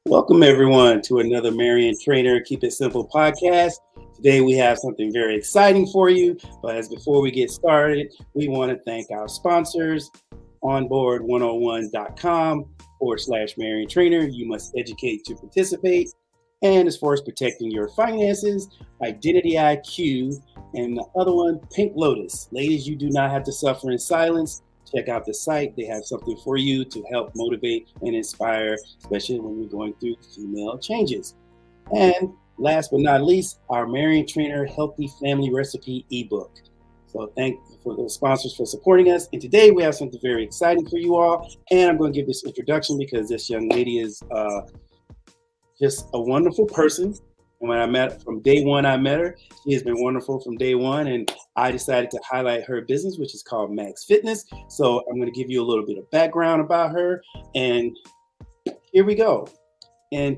Welcome, everyone, to another Marion Trainer Keep It Simple podcast. Today, we have something very exciting for you. But as before we get started, we want to thank our sponsors, onboard101.com/Marion Trainer. You must educate to participate. And as far as protecting your finances, Identity IQ, and the other one, Pink Lotus. Ladies, you do not have to suffer in silence. Check out the site. They have something for you to help motivate and inspire, especially when you're going through female changes. And last but not least, our Marion Trainer Healthy Family Recipe ebook. So thank you for the sponsors for supporting us. And today we have something very exciting for you all. And I'm going to give this introduction because this young lady is just a wonderful person. And when I met from day one, I met her. She has been wonderful from day one. And I decided to highlight her business, which is called Max Fitness. So I'm going to give you a little bit of background about her. And here we go. And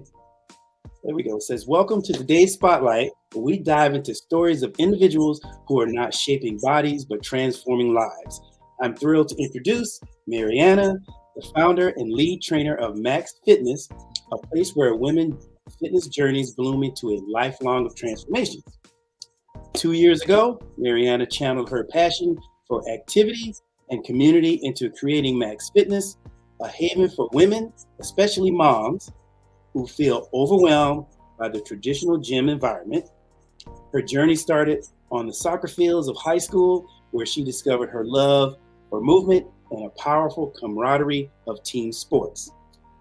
there we go. It says, welcome to today's Spotlight, where we dive into stories of individuals who are not shaping bodies, but transforming lives. I'm thrilled to introduce Mariana, the founder and lead trainer of Max Fitness, a place where women fitness journeys bloom into a lifelong of transformations. 2 years ago, Mariana channeled her passion for activity and community into creating Max Fitness, a haven for women, especially moms, who feel overwhelmed by the traditional gym environment. Her journey started on the soccer fields of high school, where she discovered her love for movement and a powerful camaraderie of team sports.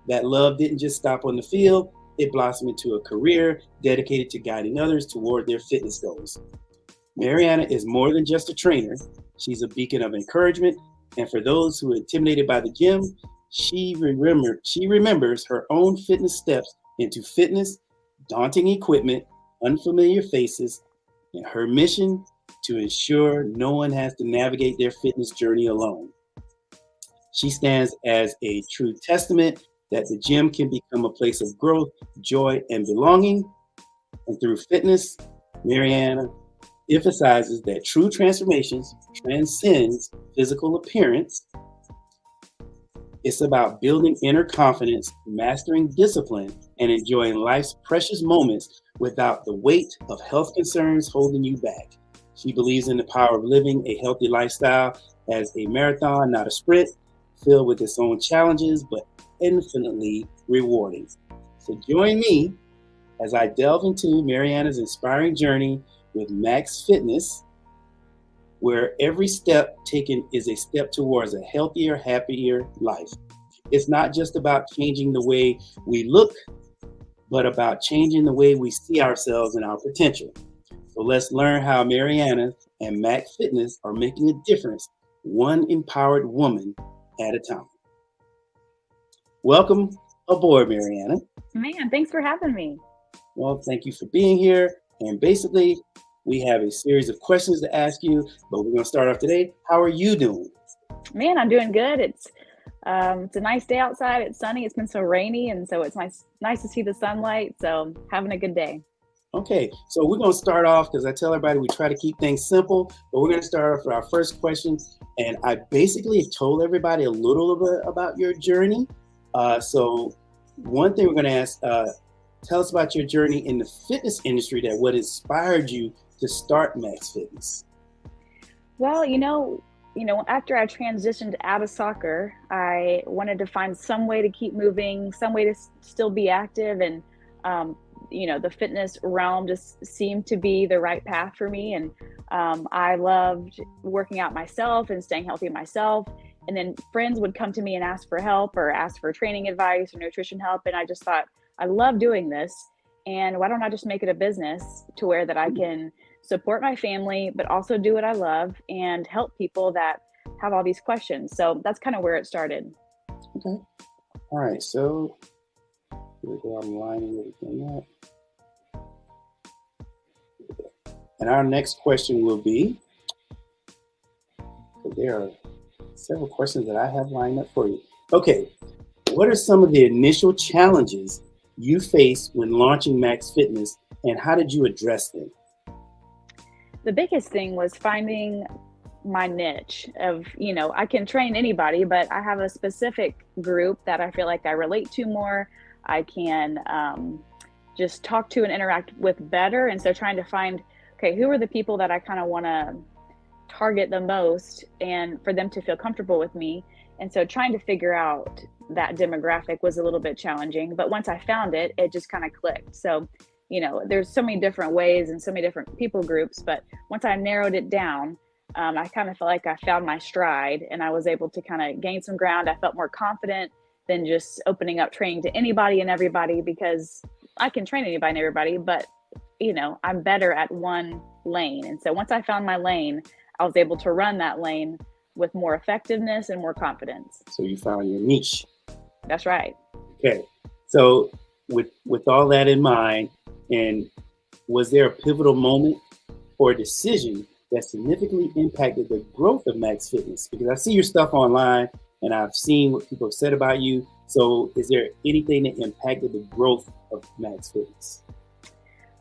That love didn't just stop on the field. It blossomed into a career dedicated to guiding others toward their fitness goals. Mariana is more than just a trainer. She's a beacon of encouragement. And for those who are intimidated by the gym, she remembers her own fitness steps into fitness, daunting equipment, unfamiliar faces, and her mission to ensure no one has to navigate their fitness journey alone. She stands as a true testament that the gym can become a place of growth, joy, and belonging. And through fitness, Mariana emphasizes that true transformations transcends physical appearance. It's about building inner confidence, mastering discipline, and enjoying life's precious moments without the weight of health concerns holding you back. She believes in the power of living a healthy lifestyle as a marathon, not a sprint, filled with its own challenges, but infinitely rewarding. So join me as I delve into Mariana's inspiring journey with Max Fitness, where every step taken is a step towards a healthier, happier life. It's not just about changing the way we look, but about changing the way we see ourselves and our potential. So let's learn how Mariana and Max Fitness are making a difference, one empowered woman at a time. Welcome aboard, Mariana. Man, thanks for having me. Well, thank you for being here. And basically, we have a series of questions to ask you, but we're going to start off today. How are you doing? Man, I'm doing good. It's a nice day outside. It's sunny. It's been so rainy, and so it's nice to see the sunlight. So having a good day. Okay, so we're going to start off because I tell everybody we try to keep things simple, but we're going to start off with our first question. And I basically told everybody a little bit about your journey. So one thing we're going to ask, tell us about your journey in the fitness industry, that what inspired you to start Max Fitness. Well, after I transitioned out of soccer, I wanted to find some way to keep moving, some way to still be active. And, the fitness realm just seemed to be the right path for me. And I loved working out myself and staying healthy myself. And then friends would come to me and ask for help or ask for training advice or nutrition help. And I just thought, I love doing this. And why don't I just make it a business to where that I can support my family, but also do what I love and help people that have all these questions. So that's kind of where it started. Okay. All right. So here we go. I'm lining everything up. And our next question will be, there are several questions that I have lined up for you. Okay. What are some of the initial challenges you faced when launching Max Fitness, and how did you address them? The biggest thing was finding my niche of, I can train anybody, but I have a specific group that I feel like I relate to more. I can just talk to and interact with better. And so trying to find, okay, who are the people that I kind of want to target the most and for them to feel comfortable with me. And so trying to figure out that demographic was a little bit challenging, but once I found it, it just kind of clicked. So, there's so many different ways and so many different people groups, but once I narrowed it down, I kind of felt like I found my stride and I was able to kind of gain some ground. I felt more confident than just opening up training to anybody and everybody, because I can train anybody and everybody, but I'm better at one lane. And so once I found my lane, I was able to run that lane with more effectiveness and more confidence. So you found your niche. That's right. Okay. So with all that in mind, and was there a pivotal moment or a decision that significantly impacted the growth of Max Fitness? Because I see your stuff online and I've seen what people have said about you. So is there anything that impacted the growth of Max Fitness?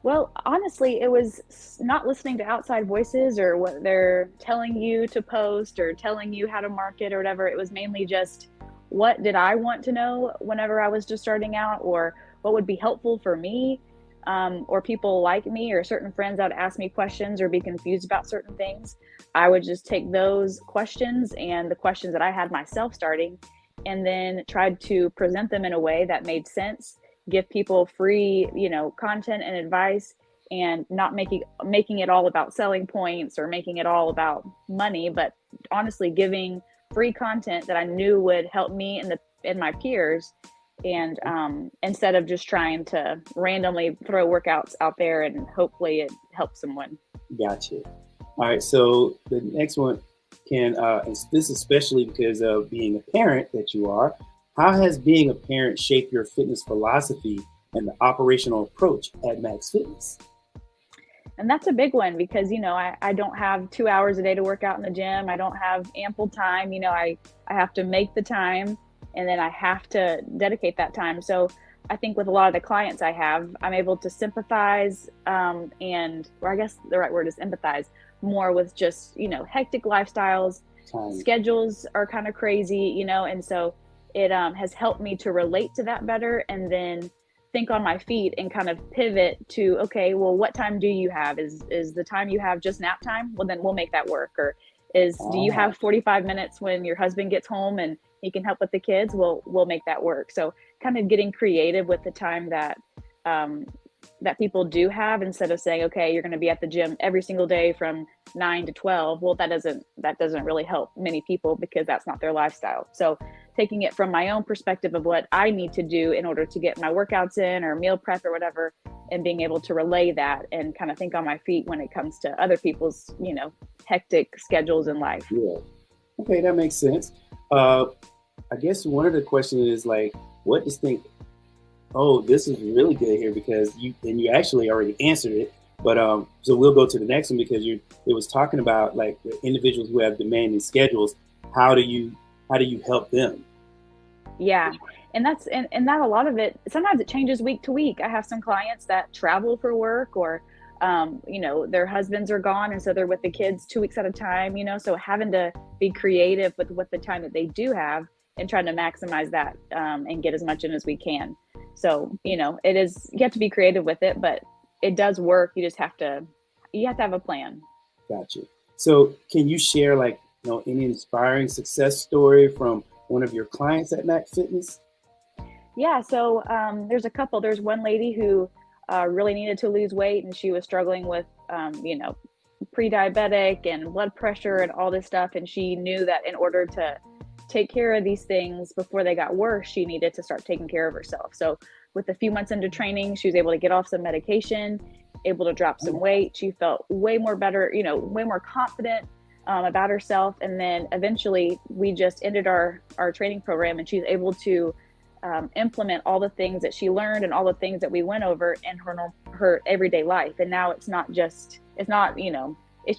Well, honestly, it was not listening to outside voices or what they're telling you to post or telling you how to market or whatever. It was mainly just, what did I want to know whenever I was just starting out, or what would be helpful for me, or people like me, or certain friends that would ask me questions or be confused about certain things. I would just take those questions and the questions that I had myself starting, and then tried to present them in a way that made sense, give people free, content and advice, and not making it all about selling points or making it all about money, but honestly giving free content that I knew would help me and my peers. And instead of just trying to randomly throw workouts out there and hopefully it helps someone. Gotcha. All right. So the next one and this especially because of being a parent that you are, how has being a parent shaped your fitness philosophy and the operational approach at Max Fitness? And that's a big one because, I don't have 2 hours a day to work out in the gym. I don't have ample time. I have to make the time, and then I have to dedicate that time. So I think with a lot of the clients I have, I'm able to sympathize or I guess the right word is empathize more with just, hectic lifestyles. Schedules are kind of crazy, and so it has helped me to relate to that better, and then think on my feet and kind of pivot to, okay, well, what time do you have? Is the time you have just nap time? Well, then we'll make that work. Or do you have 45 minutes when your husband gets home and he can help with the kids? We'll make that work. So kind of getting creative with the time that people do have, instead of saying, okay, you're going to be at the gym every single day from 9 to 12. Well, that doesn't really help many people because that's not their lifestyle. So taking it from my own perspective of what I need to do in order to get my workouts in or meal prep or whatever, and being able to relay that and kind of think on my feet when it comes to other people's, hectic schedules in life. Yeah. Okay, that makes sense. I guess one of the questions is what distinct? Oh, this is really good here because you actually already answered it. But so we'll go to the next one because it was talking about the individuals who have demanding schedules. How do you help them? Yeah. And that a lot of it, sometimes it changes week to week. I have some clients that travel for work, or, their husbands are gone. And so they're with the kids 2 weeks at a time, so having to be creative with what the time that they do have and trying to maximize that and get as much in as we can. So, it is, you have to be creative with it, but it does work. You just have to have a plan. Gotcha. So can you share any inspiring success story from one of your clients at Max Fitness? Yeah. So there's a couple. There's one lady who really needed to lose weight, and she was struggling with, pre-diabetic and blood pressure and all this stuff. And she knew that in order to take care of these things before they got worse, she needed to start taking care of herself. So with a few months into training, she was able to get off some medication, able to drop some weight. She felt way more better, way more confident about herself. And then eventually we just ended our training program, and she's able to implement all the things that she learned and all the things that we went over in her everyday life. And now it's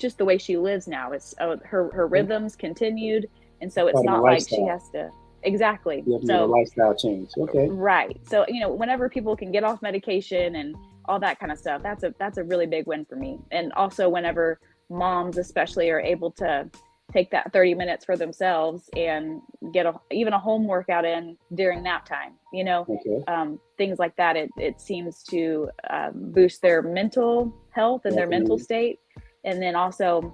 just the way she lives now. It's her rhythms continued. And so it's not like she has to. Exactly. So a lifestyle change. Okay. Right. So, whenever people can get off medication and all that kind of stuff, that's a really big win for me. And also whenever moms especially are able to take that 30 minutes for themselves and get even a home workout in during nap time, Okay. things like that. It seems to boost their mental health and their mental Definitely. state, and then also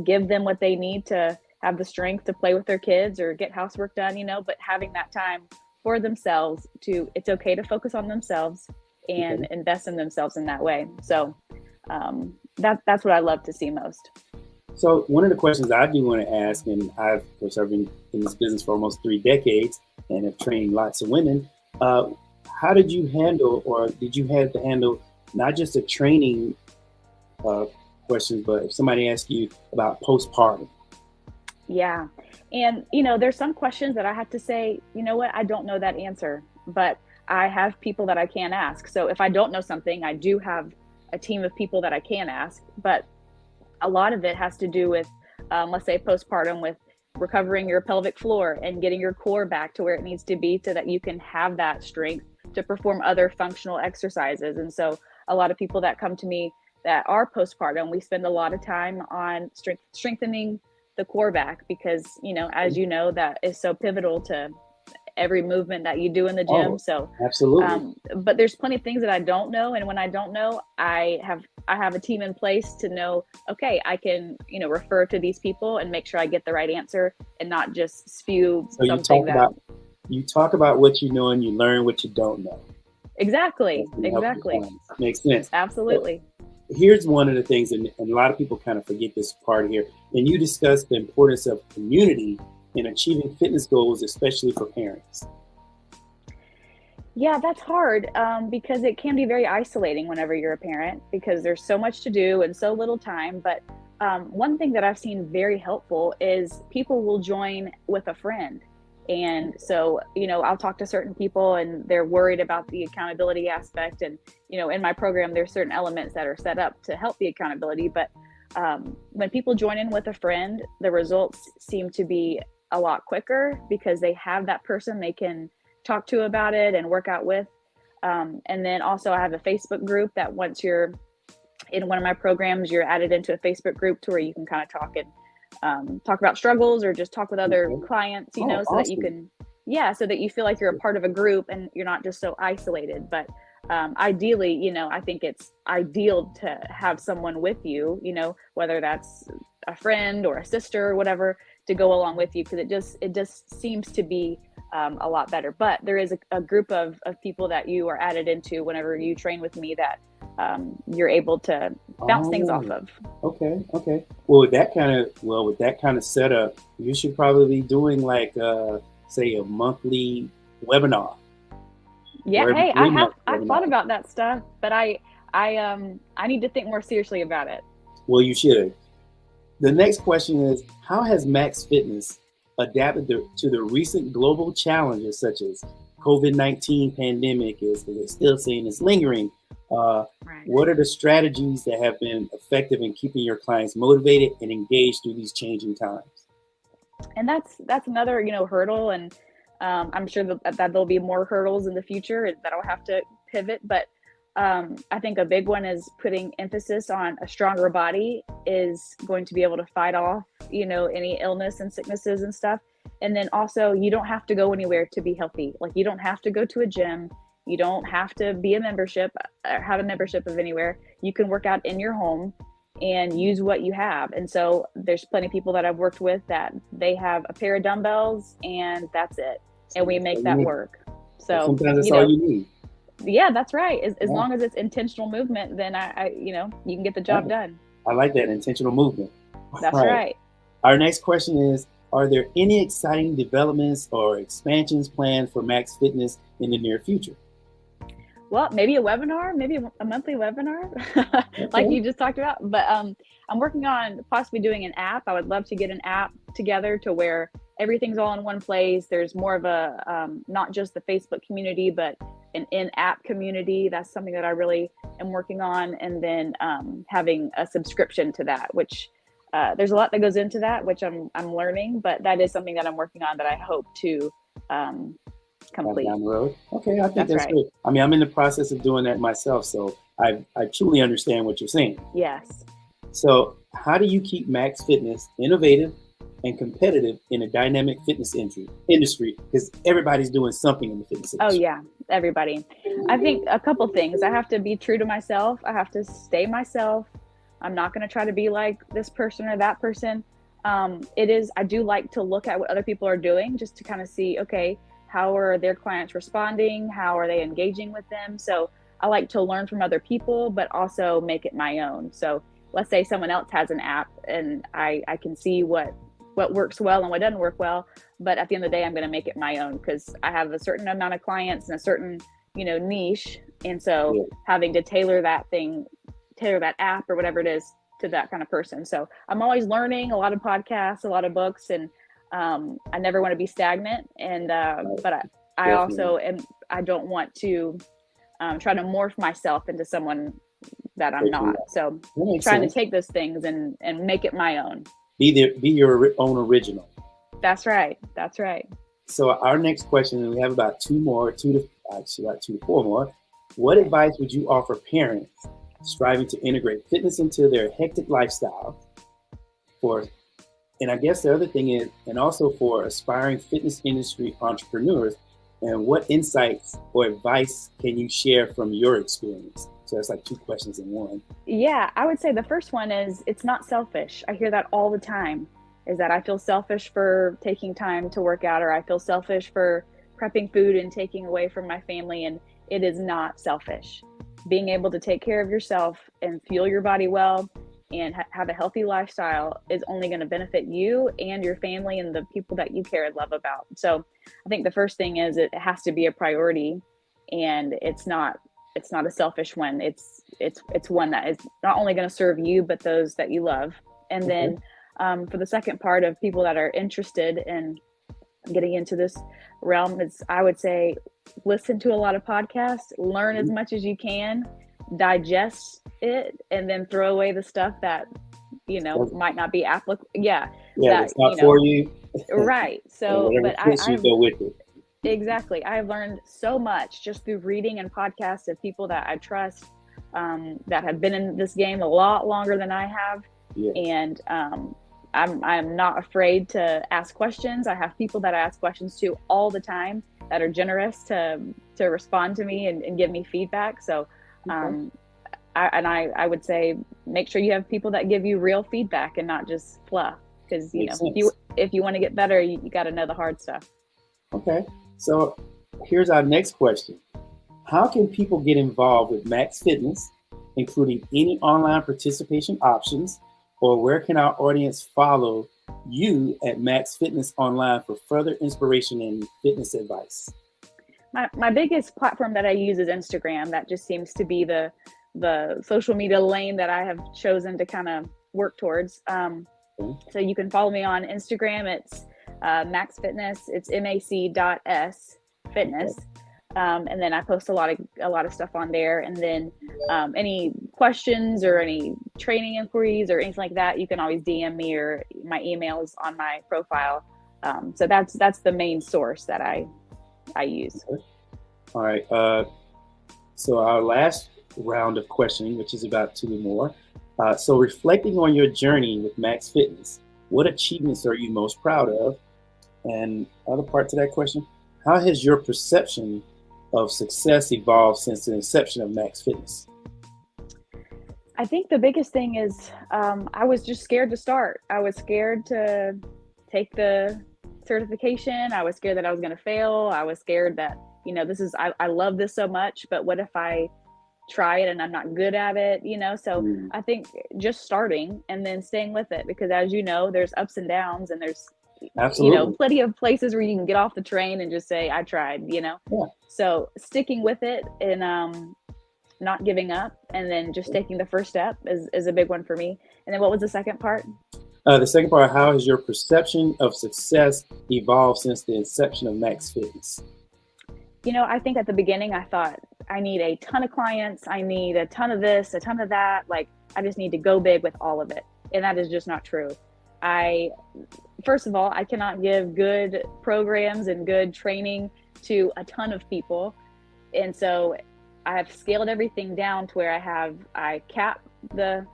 give them what they need to have the strength to play with their kids or get housework done, but having that time for themselves, it's okay to focus on themselves and Okay. invest in themselves in that way. So that's what I love to see most. So one of the questions I do want to ask, and of course, I've been in this business for almost 3 decades and have trained lots of women. Uh, how did you handle, or did you have to handle not just the training uh, questions, but if somebody asks you about postpartum? Yeah. And, there's some questions that I have to say, you know what, I don't know that answer, but I have people that I can ask. So if I don't know something, I do have a team of people that I can ask. But a lot of it has to do with, let's say, postpartum, with recovering your pelvic floor and getting your core back to where it needs to be so that you can have that strength to perform other functional exercises. And so a lot of people that come to me that are postpartum, we spend a lot of time on strengthening the core back because, as you know, that is so pivotal to every movement that you do in the gym. Oh, So, absolutely. but there's plenty of things that I don't know, and when I don't know, I have a team in place to know. Okay, I can refer to these people and make sure I get the right answer and not just spew So something that. you talk about what you know and you learn what you don't know. Exactly, That's going to help your exactly, clients. Makes sense. So absolutely. here's one of the things, and a lot of people kind of forget this part here. And you discussed the importance of community in achieving fitness goals, especially for parents. Yeah, that's hard because it can be very isolating whenever you're a parent because there's so much to do and so little time. But one thing that I've seen very helpful is people will join with a friend. And so, I'll talk to certain people and they're worried about the accountability aspect. And, in my program, there's certain elements that are set up to help the accountability. But when people join in with a friend, the results seem to be a lot quicker because they have that person they can talk to about it and work out with. And then also I have a Facebook group that once you're in one of my programs, you're added into a Facebook group to where you can kind of talk and talk about struggles or just talk with other Okay. clients, Oh, so that you awesome. can, yeah, so that you feel like you're a part of a group and you're not just so isolated. But ideally, I think it's ideal to have someone with you, whether that's a friend or a sister or whatever, to go along with you because it just seems to be a lot better. But there is a group of people that you are added into whenever you train with me that you're able to bounce things off Oh, of. okay, okay. Well, with that kind of setup, you should probably be doing like, say, a monthly webinar Yeah, or every hey, three month I've thought webinar. about that stuff, but I need to think more seriously about it. Well, you should. The next question is, how has Max Fitness adapted to the recent global challenges such as COVID-19 pandemic is they're still saying it's lingering. Uh, Right. what are the strategies that have been effective in keeping your clients motivated and engaged through these changing times? And that's another, hurdle, and I'm sure that there'll be more hurdles in the future that I'll have to pivot. But I think a big one is putting emphasis on a stronger body is going to be able to fight off, any illness and sicknesses and stuff. And then also, you don't have to go anywhere to be healthy. Like, you don't have to go to a gym. You don't have to be a membership or have a membership of anywhere. You can work out in your home and use what you have. And so there's plenty of people that I've worked with that they have a pair of dumbbells and that's it. And we That's all make you that need. work. So, Sometimes that's all you need. yeah, that's right. As Yeah, long as it's intentional movement, then you can get the job yeah. done. I like that intentional movement. That's Right. right. Our next question is, are there any exciting developments or expansions planned for Max Fitness in the near future? Well, maybe a webinar, maybe a monthly webinar, like Okay. you just talked about. But I'm working on possibly doing an app. I would love to get an app together to where everything's all in one place. There's more of a not just the Facebook community, but an in-app community. That's something that I really am working on, and then having a subscription to that, which there's a lot that goes into that, which I'm learning. But that is something that I'm working on that I hope to um, complete. Down the road. Okay, I think That's that's right. good. I mean, I'm in the process of doing that myself, so I truly understand what you're saying. Yes. So, how do you keep Max Fitness innovative and competitive in a dynamic fitness industry because everybody's doing something in the fitness Oh industry? yeah, everybody. I think a couple things. I have to be true to myself. I have to stay myself. I'm not going to try to be like this person or that person. I do like to look at what other people are doing just to kind of see, okay, how are their clients responding? How are they engaging with them? So I like to learn from other people, but also make it my own. So let's say someone else has an app and I can see what works well and what doesn't work well. But at the end of the day, I'm going to make it my own because I have a certain amount of clients and a certain, niche. And so Yeah. having to tailor that app or whatever it is to that kind of person. So I'm always learning a lot of podcasts, a lot of books, and I never want to be stagnant. And but I Definitely. also I don't want to try to morph myself into someone that I'm Definitely. not. So That makes trying to sense. take those things and make it my own. Be your own original. That's right. That's right. So our next question, and we have about about 2 to 4 more. What Okay. advice would you offer parents striving to integrate fitness into their hectic lifestyle for, and I guess the other thing is, and also for aspiring fitness industry entrepreneurs, and what insights or advice can you share from your experience? So it's like two questions in one. Yeah, I would say the first one is it's not selfish. I hear that all the time. Is that I feel selfish for taking time to work out, or I feel selfish for prepping food and taking away from my family. And it is not selfish. Being able to take care of yourself and fuel your body well and have a healthy lifestyle is only going to benefit you and your family and the people that you care and love about. So I think the first thing is it has to be a priority, and it's not a selfish one. It's one that is not only going to serve you but those that you love. And Okay. then for the second part of people that are interested in getting into this realm, is I would say listen to a lot of podcasts, learn as Mhm. much as you can, digest it, and then throw away the stuff that might not be applicable. Yeah, Yeah, that that's not for you, right. and So, whatever but fits you, I've go with it. exactly. I've learned so much just through reading and podcasts of people that I trust, that have been in this game a lot longer than I have, Yeah, and I'm not afraid to ask questions. I have people that I ask questions to all the time that are generous to respond to me and give me feedback. So, okay, um, I would say make sure you have people that give you real feedback and not just fluff, because makes if sense. you want to get better, you got to know the hard stuff. Okay, so here's our next question. How can people get involved with Max Fitness, including any online participation options, or where can our audience follow you at Max Fitness Online for further inspiration and fitness advice? My biggest platform that I use is Instagram. That just seems to be the social media lane that I have chosen to kind of work towards. Okay. So you can follow me on Instagram. It's Max Fitness. It's mac.s Okay. fitness. And then I post a lot of stuff on there. And then any questions or any training inquiries or anything like that, you can always DM me, or my email is on my profile. So that's the main source that I use. Okay. All right. So our last round of questioning, which is about two more. So reflecting on your journey with Max Fitness, what achievements are you most proud of? And other part to that question, how has your perception of success evolved since the inception of Max Fitness? I think the biggest thing is I was just scared to start. I was scared to take the certification. I was scared that I was going to fail. I was scared that, I love this so much, but what if I try it and I'm not good at it? So Mm, I think just starting and then staying with it, because as you know, there's ups and downs, and there's, absolutely. plenty of places where you can get off the train and just say, I tried. Yeah. So sticking with it and not giving up, and then just taking the first step is a big one for me. And then what was the second part? The second part, how has your perception of success evolved since the inception of Max Fitness? I think at the beginning I thought I need a ton of clients, I need a ton of this, a ton of that. Like I just need to go big with all of it. And that is just not true. I First of all, I cannot give good programs and good training to a ton of people. And so I have scaled everything down to where I cap the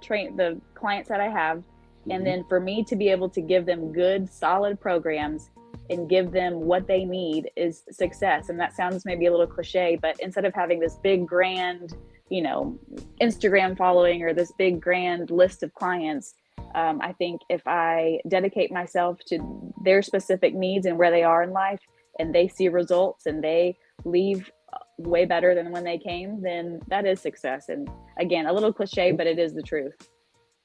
clients that I have, And then for me to be able to give them good, solid programs and give them what they need is success. And that sounds maybe a little cliche, but instead of having this big, grand, Instagram following or this big, grand list of clients, I think if I dedicate myself to their specific needs and where they are in life, and they see results and they leave way better than when they came, then that is success. And again, a little cliche, but it is the truth.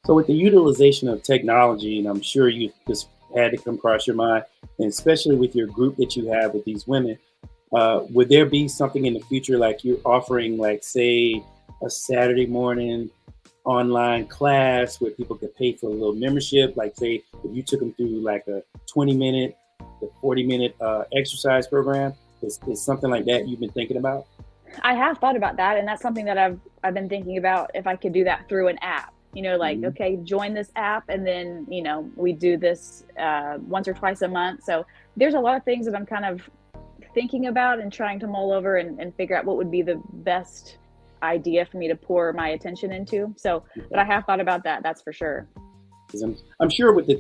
So with the utilization of technology, and I'm sure you just had to come across your mind, and especially with your group that you have with these women, would there be something in the future like you're offering, like say a Saturday morning online class where people could pay for a little membership? Like say if you took them through like a 20-minute to 40-minute exercise program, is something like that you've been thinking about? I have thought about that, and that's something that I've been thinking about if I could do that through an app. Okay, join this app, and then we do this once or twice a month. So there's a lot of things that I'm kind of thinking about and trying to mull over and figure out what would be the best idea for me to pour my attention into. So, but I have thought about that. That's for sure. I'm sure with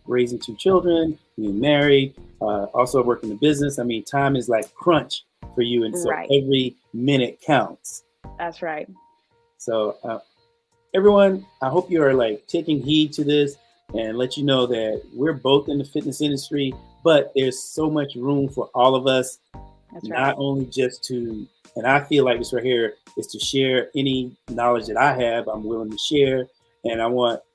raising two children, being married, also working the business. I mean, time is like crunch for you, and so every minute counts. That's right. So everyone, I hope you are like taking heed to this, and let you know that we're both in the fitness industry, but there's so much room for all of us. That's not only just to, and I feel like this right here is to share any knowledge that I have, I'm willing to share. And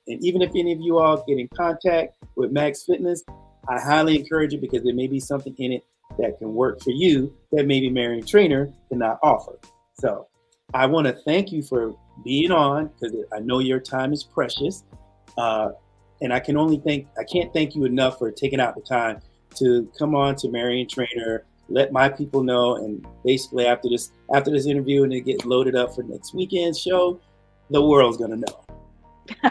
even if any of you all get in contact with Max Fitness, I highly encourage it, because there may be something in it that can work for you that maybe Marion Trainer cannot offer. So I want to thank you for being on, because I know your time is precious. And I can't thank you enough for taking out the time to come on to Marion Trainer, let my people know. And basically after this interview and it gets loaded up for next weekend's show, the world's going to know.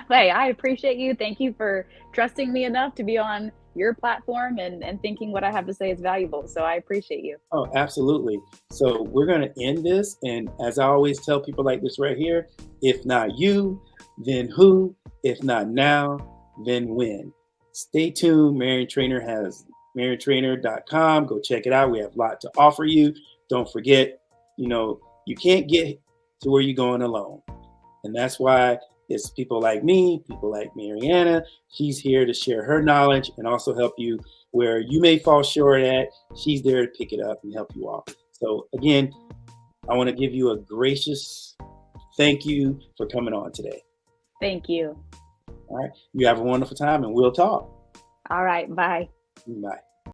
Hey, I appreciate you. Thank you for trusting me enough to be on your platform and thinking what I have to say is valuable. So I appreciate you. Oh, absolutely. So we're going to end this. And as I always tell people like this right here, if not you, then who? If not now, then when? Stay tuned. Marion Trainer has mariontrainer.com. Go check it out. We have a lot to offer you. Don't forget, you can't get to where you're going alone. And that's why it's people like me, people like Mariana. She's here to share her knowledge and also help you where you may fall short at. She's there to pick it up and help you all. So again, I want to give you a gracious thank you for coming on today. Thank you. All right. You have a wonderful time, and we'll talk. All right. Bye. Bye.